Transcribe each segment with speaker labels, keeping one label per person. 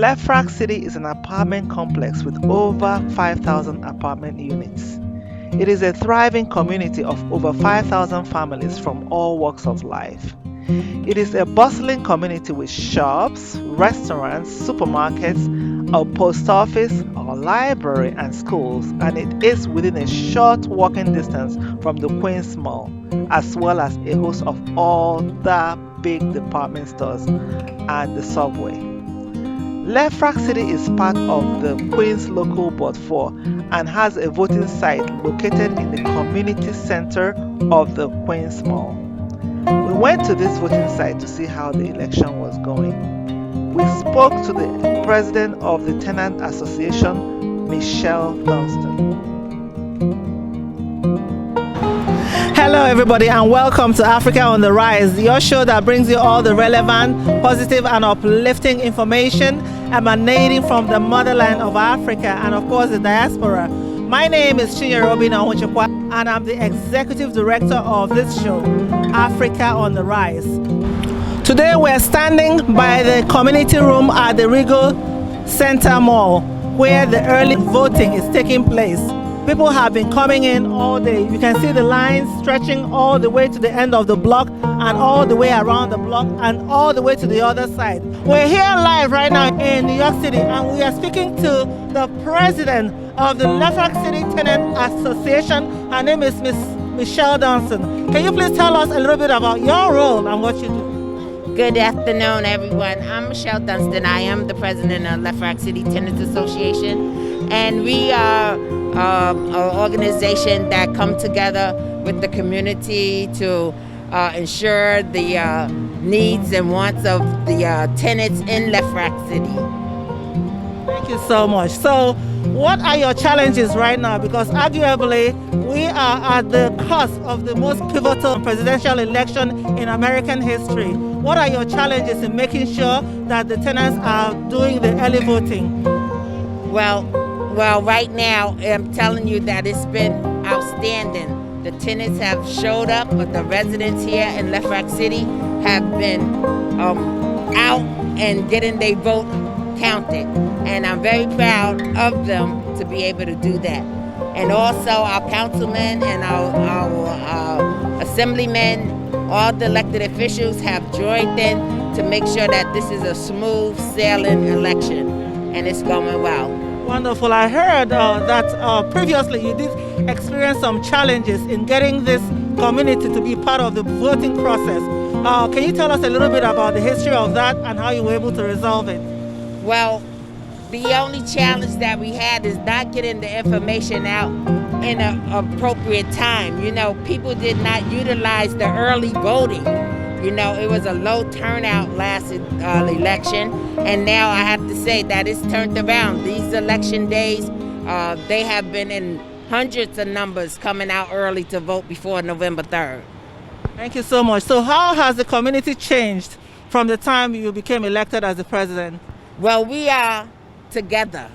Speaker 1: Lefrak City is an apartment complex with over 5,000 apartment units. It is a thriving community of over 5,000 families from all walks of life. It is a bustling community with shops, restaurants, supermarkets, a post office, a library, and schools, and it is within a short walking distance from the Queens Mall, as well as a host of other big department stores and the subway. Lefrak City is part of the Queens Local Board 4 and has a voting site located in the community center of the Queens Mall. We went to this voting site to see how the election was going. We spoke to the president of the Tenant Association, Michelle Durnston. Hello everybody and welcome to Africa on the Rise, your show that brings you all the relevant, positive and uplifting information emanating from the motherland of Africa and of course the diaspora. My name is Chinyere Obinna Onwuchekwa and I'm the executive director of this show, Africa on the Rise. Today we're standing by the community room at the Regal Center Mall where the early voting is taking place. People have been coming in all day. You can see the lines stretching all the way to the end of the block and all the way around the block and all the way to the other side. We're here live right now in New York City and we are speaking to the president of the Lefrak City Tenant Association. Her name is Miss Michelle Durnston. Can you please tell us a little bit about your role and what you do?
Speaker 2: Good afternoon, everyone. I'm Michelle Durnston. I am the president of Lefrak City Tenant Association, and we are an organization that come together with the community to ensure the needs and wants of the tenants in Lefrak City.
Speaker 1: Thank you so much. So, what are your challenges right now? Because arguably, we are at the cusp of the most pivotal presidential election in American history. What are your challenges in making sure that the tenants are doing the early voting?
Speaker 2: Well, right now, I'm telling you that it's been outstanding. The tenants have showed up, but the residents here in Lefrak City have been out and getting their vote counted. And I'm very proud of them to be able to do that. And also our councilmen and our assemblymen, all the elected officials have joined in to make sure that this is a smooth sailing election and it's going well.
Speaker 1: Wonderful. I heard that previously you did experience some challenges in getting this community to be part of the voting process. Can you tell us a little bit about the history of that and how you were able to resolve it?
Speaker 2: Well, the only challenge that we had is not getting the information out in an appropriate time. You know, people did not utilize the early voting. You know, it was a low turnout last election, and now I have to say that it's turned around. These election days, they have been in hundreds of numbers coming out early to vote before November 3rd.
Speaker 1: Thank you so much. So how has the community changed from the time you became elected as the president?
Speaker 2: Well, we are together.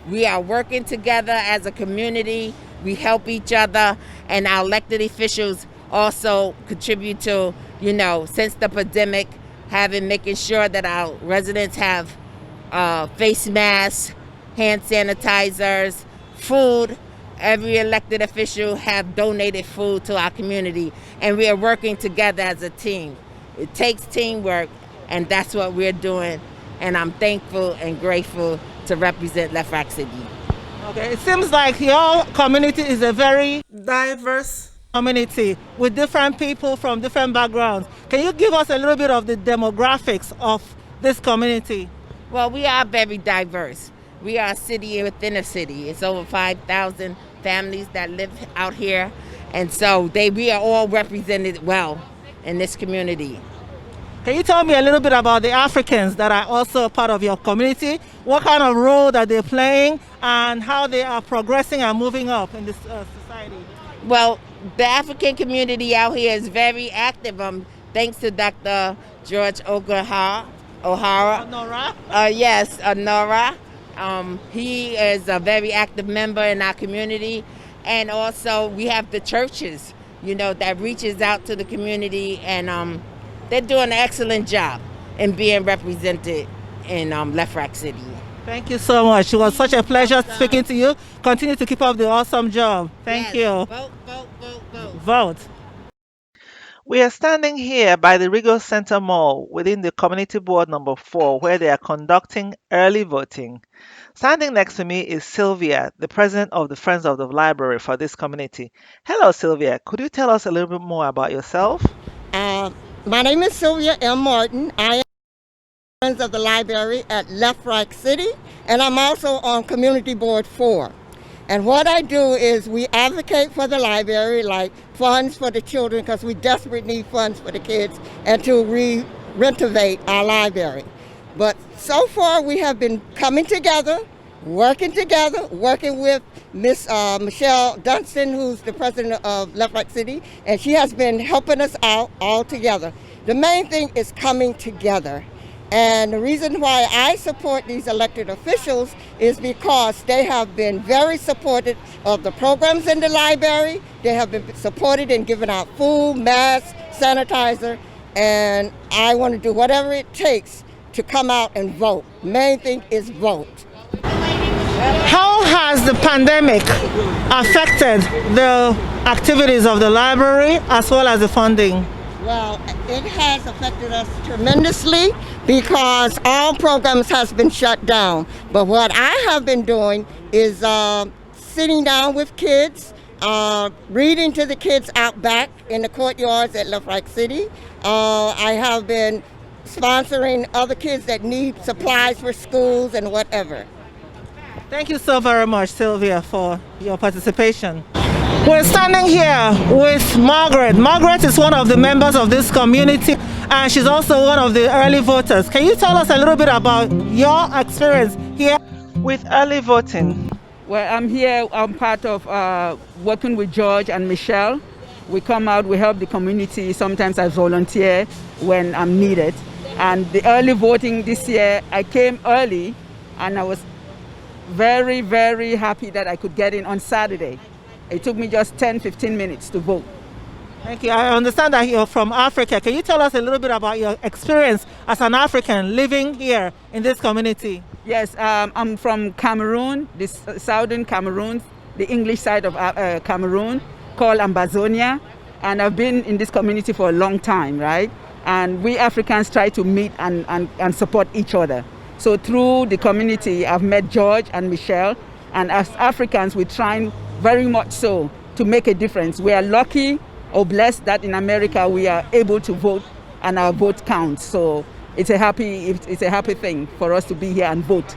Speaker 2: We are working together as a community. We help each other, and our elected officials also contribute to, you know, since the pandemic, making sure that our residents have face masks, hand sanitizers, food. Every elected official have donated food to our community, and we are working together as a team. It takes teamwork, and that's what we're doing. And I'm thankful and grateful to represent Lefrak City.
Speaker 1: Okay, it seems like your community is a very diverse community with different people from different backgrounds. Can you give us a little bit of the demographics of this community?
Speaker 2: Well, we are very diverse. We are a city within a city. It's over 5,000 families that live out here. And so we are all represented well in this community.
Speaker 1: Can you tell me a little bit about the Africans that are also part of your community? What kind of role that they're playing and how they are progressing and moving up in this society?
Speaker 2: Well, the African community out here is very active. Thanks to Dr. George O'Hara.
Speaker 1: Nora?
Speaker 2: Yes, Nora. He is a very active member in our community. And also we have the churches, you know, that reaches out to the community, and they're doing an excellent job in being represented in Lefrak City.
Speaker 1: Thank you so much. It was such a pleasure speaking to you. Continue to keep up the awesome job. Thank you.
Speaker 2: Vote, vote, vote, vote.
Speaker 1: Vote. We are standing here by the Regal Center Mall within the Community Board number 4, where they are conducting early voting. Standing next to me is Sylvia, the president of the Friends of the Library for this community. Hello, Sylvia. Could you tell us a little bit more about yourself?
Speaker 3: My name is Sylvia M. Martin. I am Friends of the Library at Lefrak City, and I'm also on Community Board 4. And what I do is we advocate for the library, like funds for the children, because we desperately need funds for the kids, and to renovate our library. But so far we have been coming together, working with Miss Michelle Durnston, who's the president of Lefrak City, and she has been helping us out all together. The main thing is coming together. And the reason why I support these elected officials is because they have been very supportive of the programs in the library. They have been supported in giving out food, masks, sanitizer, and I want to do whatever it takes to come out and vote. Main thing is vote.
Speaker 1: How has the pandemic affected the activities of the library as well as the funding?
Speaker 3: Well, it has affected us tremendously because all programs has been shut down. But what I have been doing is sitting down with kids, reading to the kids out back in the courtyards at Lefrak City. I have been sponsoring other kids that need supplies for schools and whatever.
Speaker 1: Thank you so very much, Sylvia, for your participation. We're standing here with Margaret. Margaret is one of the members of this community, and she's also one of the early voters. Can you tell us a little bit about your experience here with early voting?
Speaker 4: Well, I'm here, I'm part of working with George and Michelle. We come out, we help the community. Sometimes I volunteer when I'm needed. And the early voting this year, I came early, and I was very, very happy that I could get in on Saturday. It took me just 10-15 minutes to vote.
Speaker 1: Thank you. I understand that you're from Africa. Can you tell us a little bit about your experience as an African living here in this community?
Speaker 4: Yes, I'm from Cameroon, southern Cameroon, the English side of Cameroon, called Ambazonia. And I've been in this community for a long time, right? And we Africans try to meet and support each other. So through the community, I've met George and Michelle. And as Africans, we're trying very much so to make a difference. We are lucky or blessed that in America we are able to vote and our vote counts. So it's a happy thing for us to be here and vote.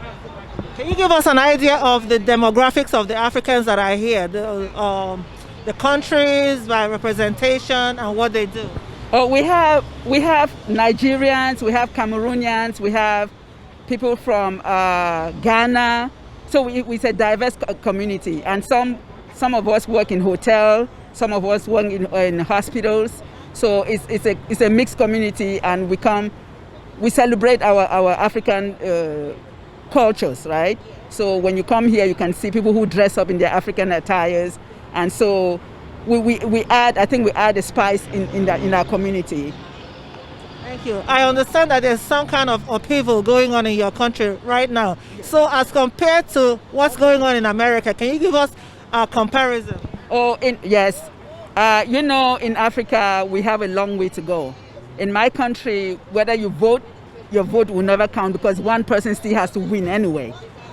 Speaker 1: Can you give us an idea of the demographics of the Africans that are here, the countries by representation and what they do?
Speaker 4: Oh, we have Nigerians, we have Cameroonians, we have people from Ghana. So it's a diverse community, and some of us work in hotels, some of us work in hospitals. So it's a mixed community, and we celebrate our African cultures, right? So when you come here, you can see people who dress up in their African attires, and so we add a spice in our community.
Speaker 1: Thank you. I understand that there's some kind of upheaval going on in your country right now. So as compared to what's going on in America, can you give us a comparison?
Speaker 4: Yes. In Africa, we have a long way to go. In my country, whether you vote, your vote will never count because one person still has to win anyway.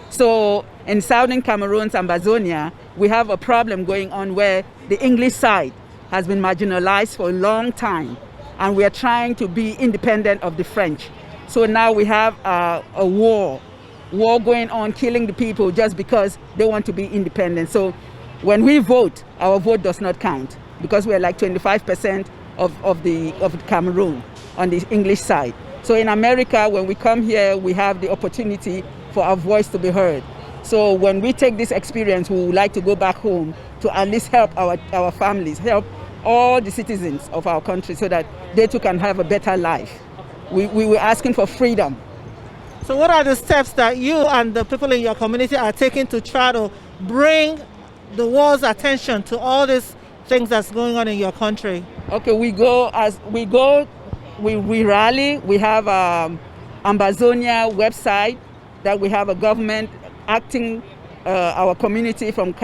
Speaker 4: So in southern Cameroon, Ambazonia, we have a problem going on where the English side has been marginalized for a long time. And we are trying to be independent of the French. So now we have a war going on, killing the people just because they want to be independent. So when we vote, our vote does not count because we are like 25% of Cameroon on the English side. So in America, when we come here, we have the opportunity for our voice to be heard. So when we take this experience, we would like to go back home to at least help our families, help all the citizens of our country so that they too can have a better life. We were asking for freedom.
Speaker 1: So what are the steps that you and the people in your community are taking to try to bring the world's attention to all these things that's going on in your country?
Speaker 4: Okay, we rally. We have Ambazonia website. that we have a government acting our community from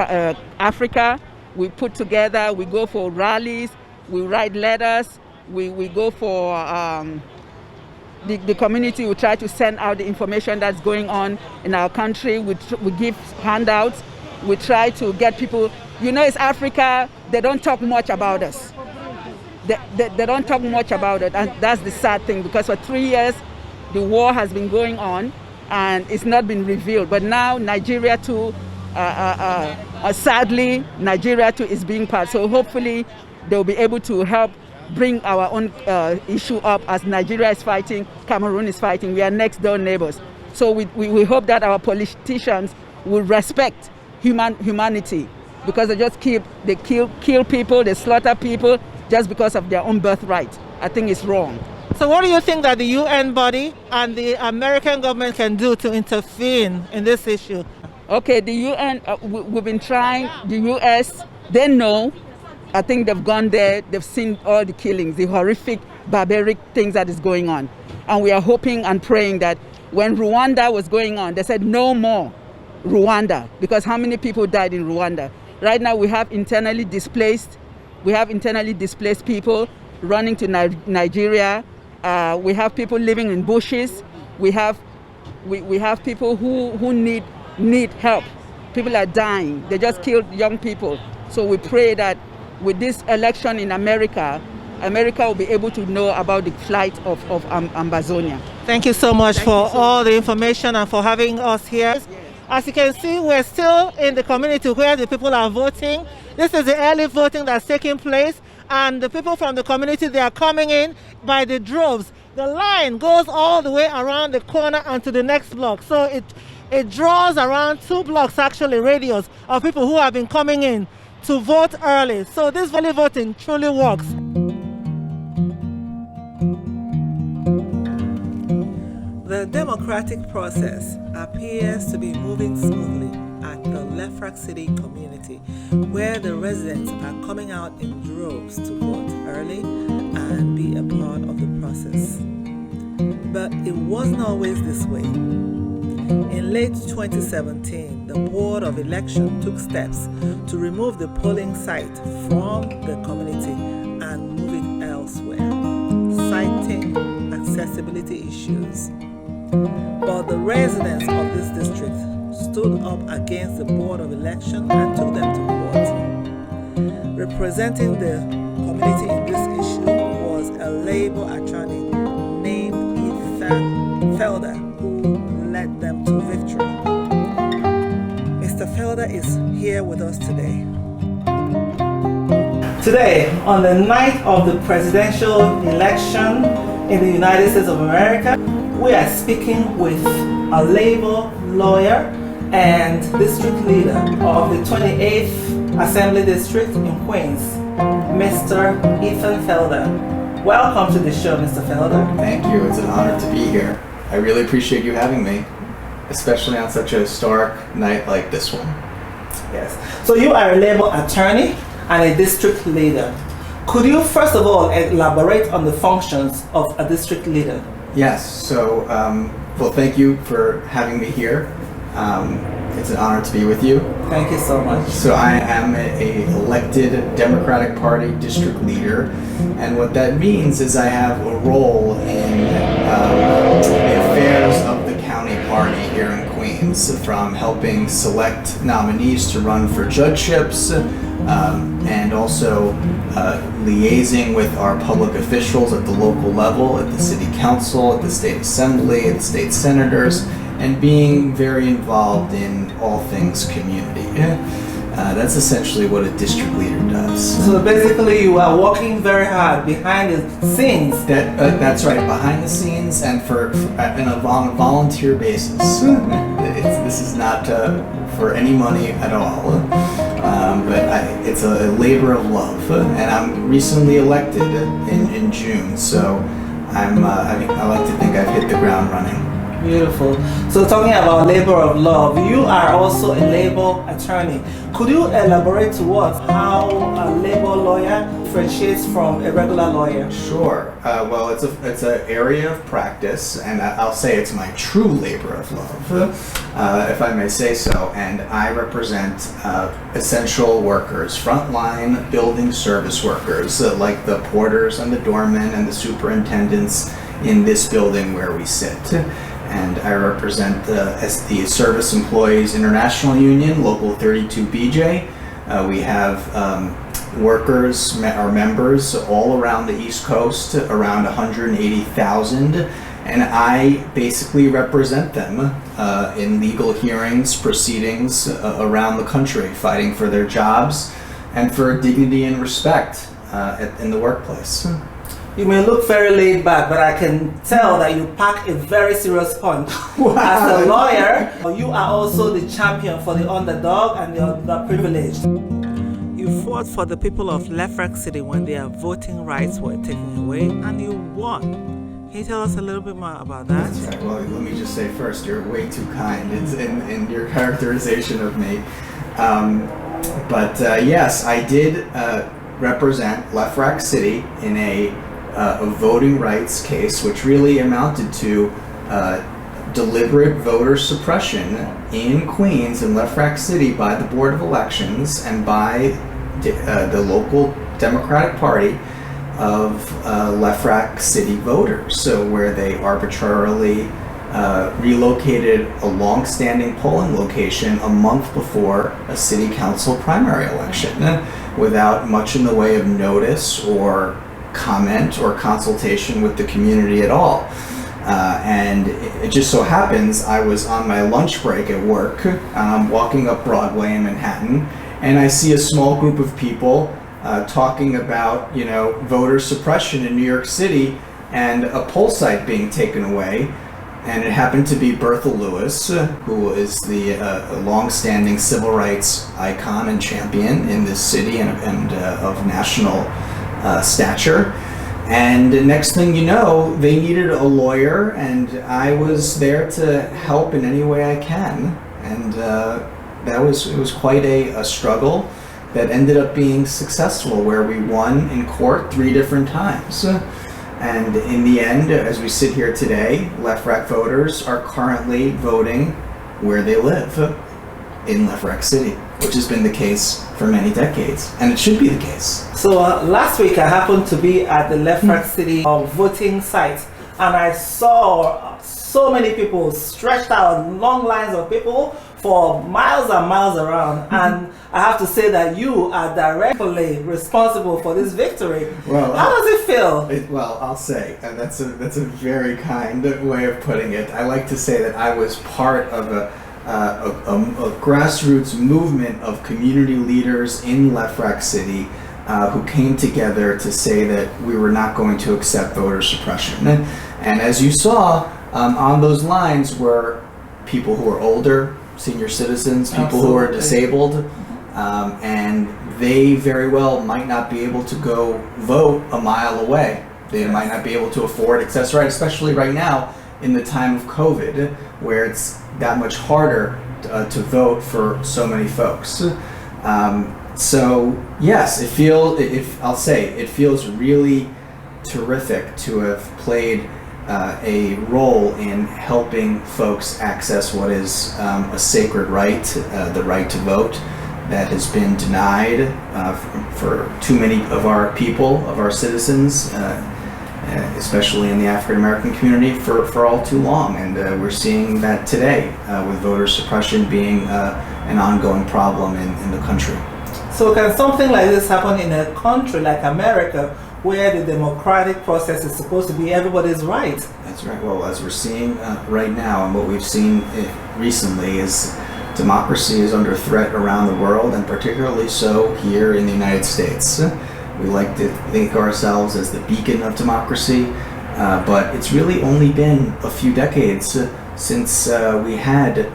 Speaker 4: Africa. We put together, we go for rallies, we write letters, we go for the community. We try to send out the information that's going on in our country. We give handouts. We try to get people, it's Africa, they don't talk much about us. They don't talk much about it, and that's the sad thing, because for 3 years the war has been going on and it's not been revealed. But now Nigeria too, sadly, Nigeria too is being part. So hopefully they'll be able to help bring our own issue up as Nigeria is fighting, Cameroon is fighting. We are next door neighbors. So we hope that our politicians will respect humanity, because they just kill people, they slaughter people just because of their own birthright. I think it's wrong.
Speaker 1: So what do you think that the UN body and the American government can do to intervene in this issue?
Speaker 4: Okay, the UN, we've been trying. The US, they know. I think they've gone there, they've seen all the killings, the horrific, barbaric things that is going on. And we are hoping and praying that when Rwanda was going on, they said no more Rwanda, because how many people died in Rwanda? Right now we have internally displaced people running to Nigeria. We have people living in bushes. We have people who need help. People are dying. They just killed young people. So we pray that with this election in America will be able to know about the flight of Amazonia.
Speaker 1: Thank you so much for all the information and for having us here. As you can see, we're still in the community where the people are voting. This is the early voting that's taking place, and the people from the community, they are coming in by the droves. The line goes all the way around the corner and to the next block. So it draws around 2 blocks actually radius of people who have been coming in to vote early. So this early voting truly works. The democratic process appears to be moving smoothly at the Lefrak City community, where the residents are coming out in droves to vote early and be a part of the process. But it wasn't always this way. In late 2017, the Board of Election took steps to remove the polling site from the community and move it elsewhere, citing accessibility issues. But the residents of this district stood up against the Board of Election and took them to court. Representing the community in this issue was a labor attorney named Felder, who led them to victory. Mr. Felder is here with us today. Today, on the night of the presidential election in the United States of America, we are speaking with a labor lawyer and district leader of the 28th Assembly District in Queens, Mr. Felder. Welcome to the show, Mr. Felder.
Speaker 5: Thank you. It's an honor to be here. I really appreciate you having me, especially on such a historic night like this one.
Speaker 1: Yes. So you are a labor attorney and a district leader. Could you first of all elaborate on the functions of a district leader?
Speaker 5: Yes. So, well, thank you for having me here. It's an honor to be with you.
Speaker 1: Thank you so much.
Speaker 5: So I am a elected Democratic Party district leader, and what that means is I have a role in the affairs of the county party here in Queens, from helping select nominees to run for judgeships, and also liaising with our public officials at the local level, at the city council, at the state assembly, at the state senators, and being very involved in all things community. That's essentially what a district leader does.
Speaker 1: So basically you are working very hard behind the scenes.
Speaker 5: That's right, behind the scenes and on a volunteer basis. This is not for any money at all, but it's a labor of love. And I'm recently elected in June, so I like to think I've hit the ground running.
Speaker 1: Beautiful. So talking about labor of love, you are also a labor attorney. Could you elaborate to us how a labor lawyer differentiates from a regular lawyer?
Speaker 5: Sure. Well, it's an area of practice, and I'll say it's my true labor of love, if I may say so. And I represent essential workers, frontline building service workers, like the porters and the doormen and the superintendents in this building where we sit. And I represent the Service Employees International Union, Local 32BJ. We have workers, our members all around the East Coast, around 180,000, and I basically represent them in legal hearings, proceedings around the country, fighting for their jobs and for dignity and respect in the workplace.
Speaker 1: You may look very laid back, but I can tell that you pack a very serious punch.
Speaker 5: Wow.
Speaker 1: As a lawyer, you are also the champion for the underdog and the underprivileged. You fought for the people of Lefrak City when their voting rights were taken away, and you won. Can you tell us a little bit more about that?
Speaker 5: That's right. Well, let me just say first, you're way too kind in your characterization of me. But yes, I did represent Lefrak City in a voting rights case, which really amounted to deliberate voter suppression in Queens and Lefrak City by the Board of Elections and by the local Democratic Party of Lefrak City voters. So where they arbitrarily relocated a long-standing polling location a month before a city council primary election without much in the way of notice or comment or consultation with the community at all. And it just so happens I was on my lunch break at work, walking up Broadway in Manhattan, and I see a small group of people talking about, voter suppression in New York City and a poll site being taken away. And it happened to be Bertha Lewis, who is the long-standing civil rights icon and champion in this city and of national stature. And the next thing you know, they needed a lawyer, and I was there to help in any way I can. And it was quite a struggle that ended up being successful, where we won in court 3 different times. And in the end, as we sit here today, Lefrak voters are currently voting where they live, in Lefrak City, which has been the case for many decades, and it should be the case.
Speaker 1: So last week I happened to be at the Lefrak City voting site, and I saw so many people stretched out, long lines of people for miles and miles around. And I have to say that you are directly responsible for this victory. Well, how does it feel?
Speaker 5: Well, I'll say, and that's a very kind way of putting it. I like to say that I was part of a grassroots movement of community leaders in Lefrak City who came together to say that we were not going to accept voter suppression. And as you saw, on those lines were people who are older, senior citizens, people who are disabled, and they very well might not be able to go vote a mile away. They might not be able to afford access, right? Especially right now in the time of COVID, where it's that much harder to vote for so many folks. So yes, it feels really terrific to have played a role in helping folks access what is a sacred right, the right to vote, that has been denied for too many of our people, of our citizens, especially in the African American community, for all too long. And we're seeing that today with voter suppression being an ongoing problem in the country.
Speaker 1: So can something like this happen in a country like America, where the democratic process is supposed to be everybody's right?
Speaker 5: That's right. Well, as we're seeing right now, and what we've seen recently, is democracy is under threat around the world, and particularly so here in the United States. We like to think of ourselves as the beacon of democracy, but it's really only been a few decades since we had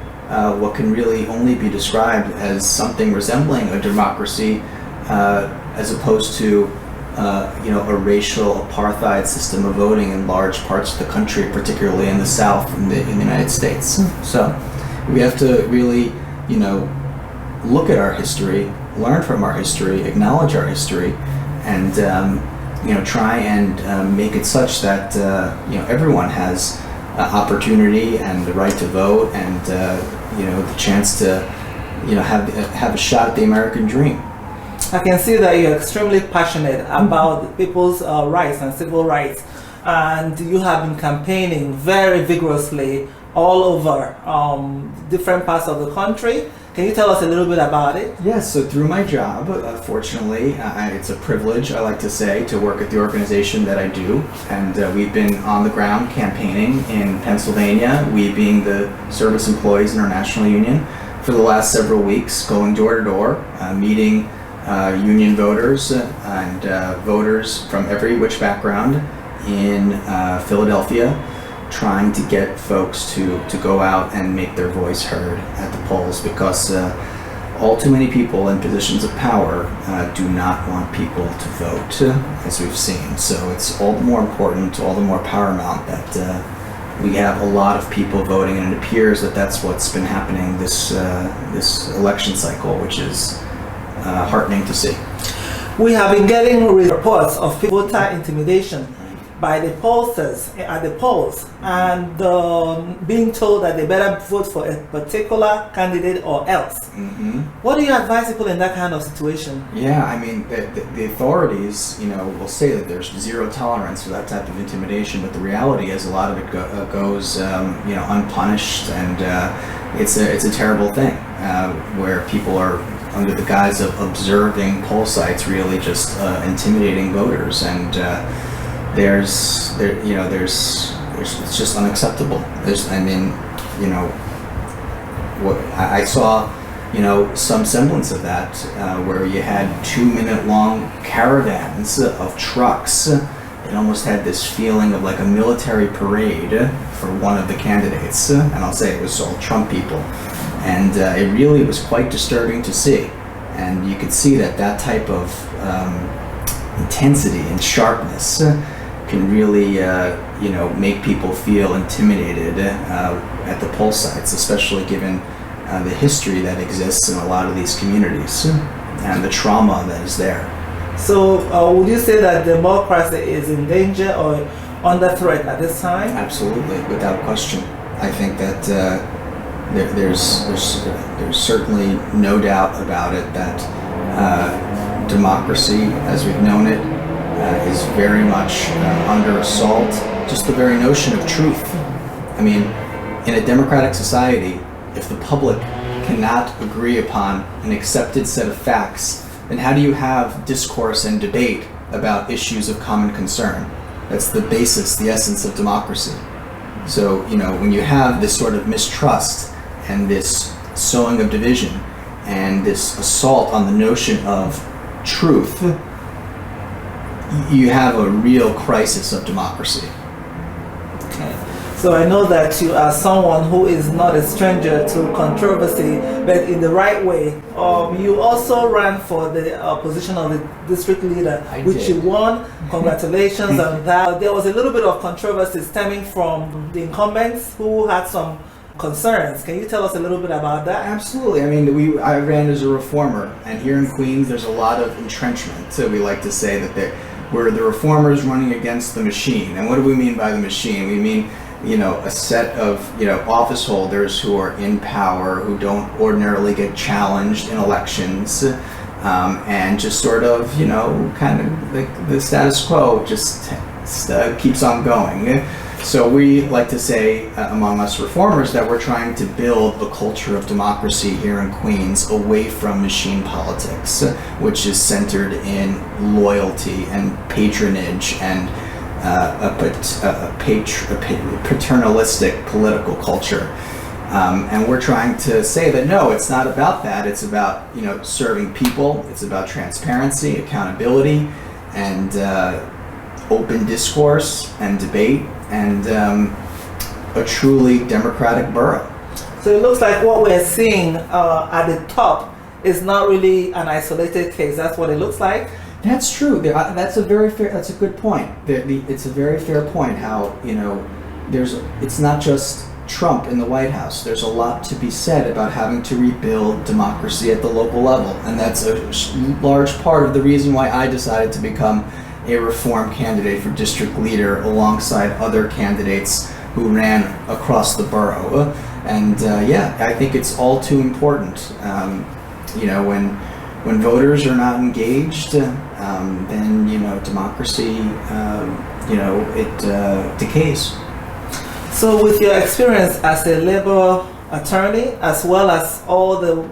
Speaker 5: what can really only be described as something resembling a democracy, as opposed to a racial apartheid system of voting in large parts of the country, particularly in the South in the United States. So we have to really, look at our history, learn from our history, acknowledge our history, and try and make it such that everyone has opportunity and the right to vote, and the chance to have a shot at the American dream.
Speaker 1: I can see that you're extremely passionate about people's rights and civil rights, and you have been campaigning very vigorously all over different parts of the country. Can you tell us a little bit about it?
Speaker 5: Yes, so through my job, fortunately, it's a privilege, I like to say, to work at the organization that I do. And we've been on the ground campaigning in Pennsylvania, we being the Service Employees International Union, for the last several weeks, going door to door, meeting union voters and voters from every which background in Philadelphia, trying to get folks to go out and make their voice heard at the polls, because all too many people in positions of power do not want people to vote, as we've seen. So it's all the more important, all the more paramount that we have a lot of people voting, and it appears that that's what's been happening this election cycle, which is heartening to see.
Speaker 1: We have been getting reports of voter intimidation by the pollsters at the polls, and being told that they better vote for a particular candidate or else.
Speaker 5: Mm-hmm.
Speaker 1: What do you advise people in that kind of situation?
Speaker 5: Yeah, I mean, the authorities, will say that there's zero tolerance for that type of intimidation, but the reality is a lot of it goes, unpunished, and it's a terrible thing where people are, under the guise of observing poll sites, really just intimidating voters, and it's just unacceptable. I saw, some semblance of that, where you had 2-minute long caravans of trucks. It almost had this feeling of like a military parade for one of the candidates, and I'll say it was all Trump people. And it really was quite disturbing to see. And you could see that type of intensity and sharpness can really, make people feel intimidated at the poll sites, especially given the history that exists in a lot of these communities and the trauma that is there.
Speaker 1: So would you say that democracy is in danger or under threat at this time?
Speaker 5: Absolutely, without question. I think that there's certainly no doubt about it that democracy, as we've known it, is very much under assault. Just the very notion of truth. I mean, in a democratic society, if the public cannot agree upon an accepted set of facts, then how do you have discourse and debate about issues of common concern? That's the basis, the essence of democracy. So, when you have this sort of mistrust and this sowing of division and this assault on the notion of truth, you have a real crisis of democracy.
Speaker 1: Okay. So I know that you are someone who is not a stranger to controversy, but in the right way. You also ran for the position of the district leader, which you won. Congratulations on that. There was a little bit of controversy stemming from the incumbents who had some concerns. Can you tell us a little bit about that?
Speaker 5: Absolutely. I mean, I ran as a reformer, and here in Queens there's a lot of entrenchment. So we like to say that we're the reformers running against the machine. And what do we mean by the machine? We mean, a set of, office holders who are in power, who don't ordinarily get challenged in elections, and just sort of, kind of like the status quo just keeps on going. So we like to say among us reformers that we're trying to build a culture of democracy here in Queens away from machine politics, which is centered in loyalty and patronage and a paternalistic political culture. And we're trying to say that no, it's not about that. It's about, serving people. It's about transparency, accountability, and open discourse and debate, and a truly democratic borough.
Speaker 1: So it looks like what we're seeing at the top is not really an isolated case. That's what it looks like.
Speaker 5: That's true. That's a very fair. That's a good point. It's a very fair point. How it's not just Trump in the White House. There's a lot to be said about having to rebuild democracy at the local level, and that's a large part of the reason why I decided to become a reform candidate for district leader alongside other candidates who ran across the borough. And I think it's all too important. When voters are not engaged, then democracy, it decays.
Speaker 1: So with your experience as a labor attorney, as well as all the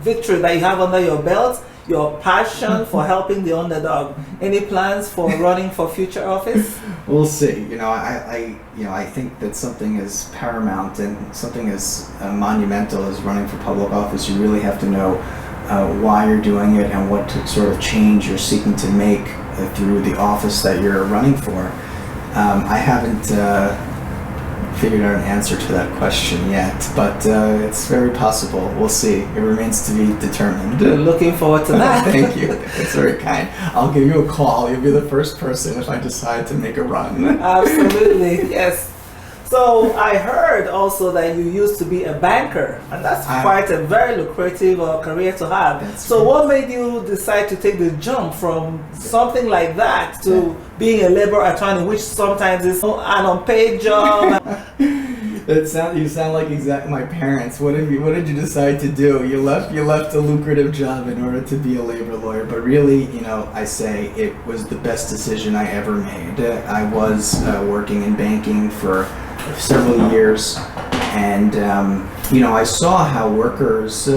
Speaker 1: victory that you have under your belt, your passion for helping the underdog, any plans for running for future office?
Speaker 5: We'll see. I think that something as paramount and something as monumental as running for public office, you really have to know why you're doing it and what sort of change you're seeking to make through the office that you're running for. I haven't figured out an answer to that question yet, but it's very possible. We'll see. It remains to be determined.
Speaker 1: Looking forward to that.
Speaker 5: Thank you. That's very kind. I'll give you a call. You'll be the first person if I decide to make a run.
Speaker 1: Absolutely, yes. So I heard also that you used to be a banker, and that's quite a very lucrative career to have. So what made you decide to take the jump from something like that to being a labor attorney, which sometimes is an unpaid job?
Speaker 5: You sound like exactly my parents. What did you decide to do? You left a lucrative job in order to be a labor lawyer. But really, I say it was the best decision I ever made. I was working in banking for several years, and I saw how workers,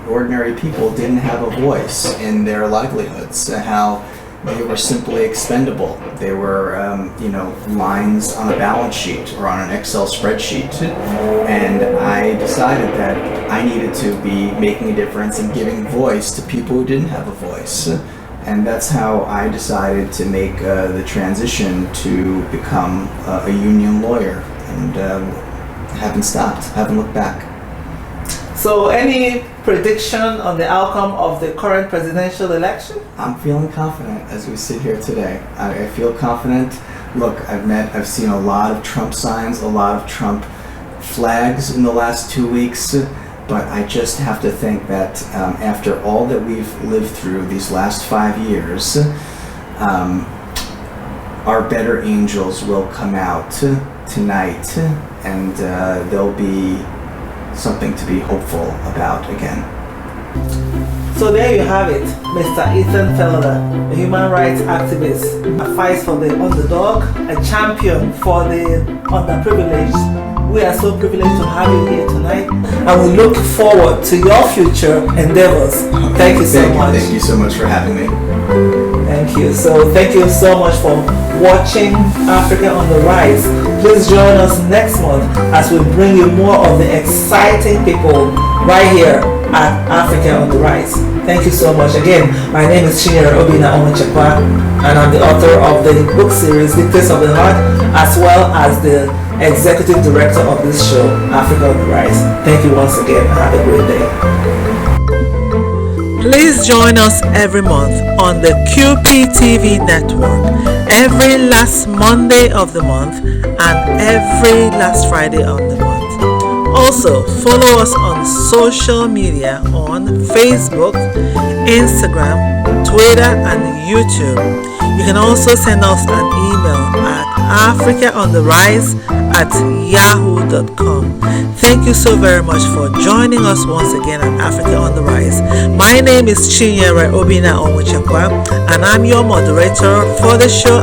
Speaker 5: ordinary people didn't have a voice in their livelihoods. How they were simply expendable. They were, lines on a balance sheet or on an Excel spreadsheet. And I decided that I needed to be making a difference and giving voice to people who didn't have a voice. And that's how I decided to make the transition to become a union lawyer. And haven't stopped, haven't looked back.
Speaker 1: So any prediction on the outcome of the current presidential election?
Speaker 5: I'm feeling confident as we sit here today. I feel confident. Look, I've seen a lot of Trump signs, a lot of Trump flags in the last 2 weeks, but I just have to think that after all that we've lived through these last 5 years, our better angels will come out tonight, and there'll be something to be hopeful about again.
Speaker 1: So there you have it, Mr. Ethan Felder, a human rights activist, a fight for the underdog, a champion for the underprivileged. We are so privileged to have you here tonight, and we look forward to your future endeavors. Thank you so much.
Speaker 5: Thank you so much for having me.
Speaker 1: Thank you. So thank you so much for watching Africa on the Rise. Please join us next month as we bring you more of the exciting people right here at Africa on the Rise. Thank you so much. Again, my name is Chinyere Obinna Onwuchekwa, and I'm the author of the book series Dictates of the Heart, as well as the executive director of this show, Africa on the Rise. Thank you once again, and have a great day. Please join us every month on the QPTV network, every last Monday of the month and every last Friday of the month. Also, follow us on social media on Facebook, Instagram, Twitter, and YouTube. You can also send us an email at africaontherise@yahoo.com. Thank you so very much for joining us once again at Africa on the Rise. My name is Chinyere Obinna Onwuchekwa, and I'm your moderator for the show